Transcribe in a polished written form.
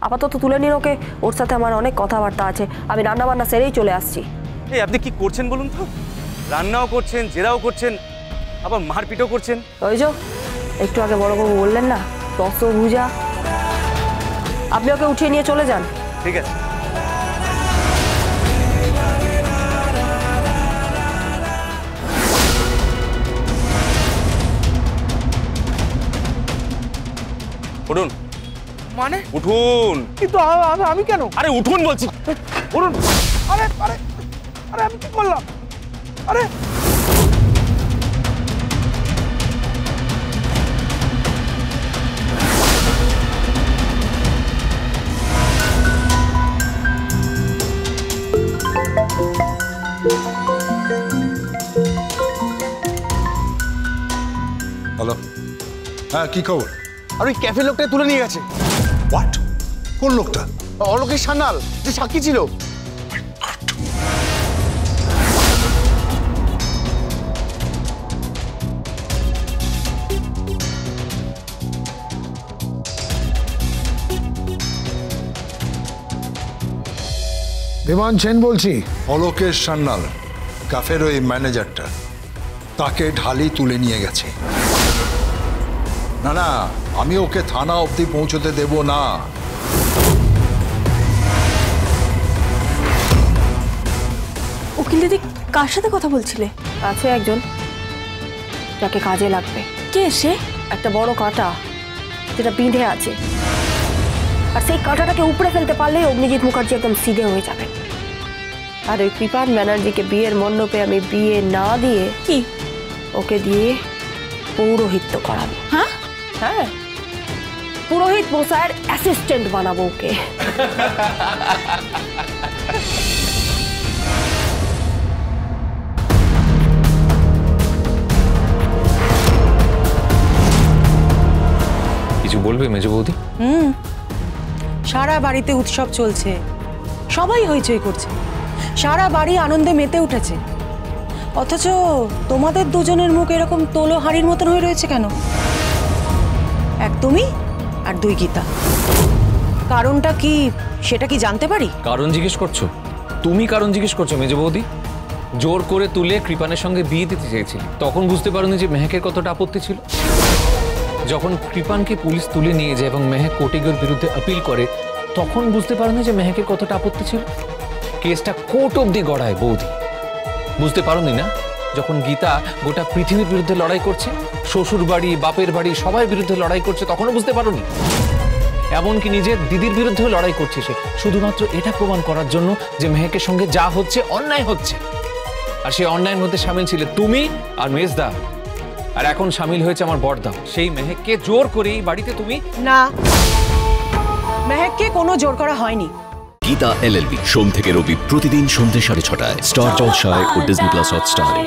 আপাতত তুলে নিন ওকে, ওর সাথে আমার অনেক কথাবার্তা আছে। আমি রান্না বান্না সেরেই চলে আসছি। এই আপনি কি করছেন বলুন তো? রান্নাও করছেন, জেরাও করছেন, আবার মারপিটও করছেন। ওই যে একটু আগে বড়বাবু বললেন না, তস ভুজা। আপনি ওকে উঠিয়ে নিয়ে চলে যান। ঠিক আছে। উঠুন। মানে? উঠুন। কিন্তু আমি কেন? আরে উঠুন বলছি। বলুন। আরে আরে আরে আমি কি করলাম? আরে হ্যালো, হ্যাঁ কি খবর? আর ওই ক্যাফে লোকটা তুলে নিয়ে গেছে। হোয়াট? কোন লোকটা? অলোকেশ সান্যাল, যে সাক্ষী ছিল। বিমান সেন বলছি। অলোকেশ সান্যাল, ক্যাফের ওই ম্যানেজারটা, তাকে ঢালি তুলে নিয়ে গেছে। না না, আমি ওকে থানা অবধি পৌঁছতে দেব না। উকিল দিদি কার সাথে কথা বলছিলে? আছে একজন, যাকে কাজে লাগবে। কে সে? একটা বড় কাঁটা যেটা বিঁধে আছে, আর সেই কাঁটাটাকে উপড়ে ফেলতে পারলেই অগ্নিজিৎ মুখার্জি একদম সিধে হয়ে যাবে। আর ওই কৃপান ব্যানার্জিকে বিয়ের মণ্ডপে আমি বিয়ে না দিয়ে কি ওকে দিয়ে পৌরোহিত্য করাবো। হ্যাঁ হ্যাঁ, পুরোহিত মশাইয়ের অ্যাসিস্ট্যান্ট বানাবো ওকে। কিছু বলবে মেজ বৌদি? সারা বাড়িতে উৎসব চলছে, সবাই হইচই করছে, সারা বাড়ি আনন্দে মেতে উঠেছে, অথচ তোমাদের দুজনের মুখ এরকম তোলো হাড়ির মতন হয়ে রয়েছে কেন? এক তুমি আর দুই গীতা। কারণটা কি সেটা কি জানতে পারি? কারণ জিজ্ঞেস করছো? তুমি কারণ জিজ্ঞেস করছো মেজ বৌদি? জোর করে তুলে কৃপানের সঙ্গে বিয়ে দিতে চেয়েছিলে, তখন বুঝতে পারোনি যে মেহেকের কতটা আপত্তি ছিল? যখন কৃপানকে পুলিশ তুলে নিয়ে যায় এবং মেহেক কোর্টের বিরুদ্ধে আপিল করে, তখন বুঝতে পারোনি যে মেহেকের কতটা আপত্তি ছিল? কেসটা কোর্ট অব্দি গড়ায় বৌদি, বুঝতে পারোনি না? যখন গীতা গোটা পৃথিবীর বিরুদ্ধে লড়াই করছে, শ্বশুর বাড়ি বাপের বাড়ি সবার বিরুদ্ধে লড়াই করছে, তখনও বুঝতে পারোনি? এমনকি নিজের দিদির বিরুদ্ধেও লড়াই করছে সে, শুধুমাত্র এটা প্রমাণ করার জন্য যে মেহেকের সঙ্গে যা হচ্ছে অন্যায় হচ্ছে। আর সেই অন্যায়ের মধ্যে সামিল ছিলে তুমি আর মেজদা, আর এখন সামিল হয়েছে আমার বড়দা। সেই মেহেককে জোর করেই বাড়িতে তুমি। না, মেহেককে কোনো জোর করা হয়নি। গীতা LLB সোম থেকে রবি প্রতিদিন সন্ধ্যে 6:30টায় স্টার জলসায় ও ডিজনি প্লাস হটস্টারে।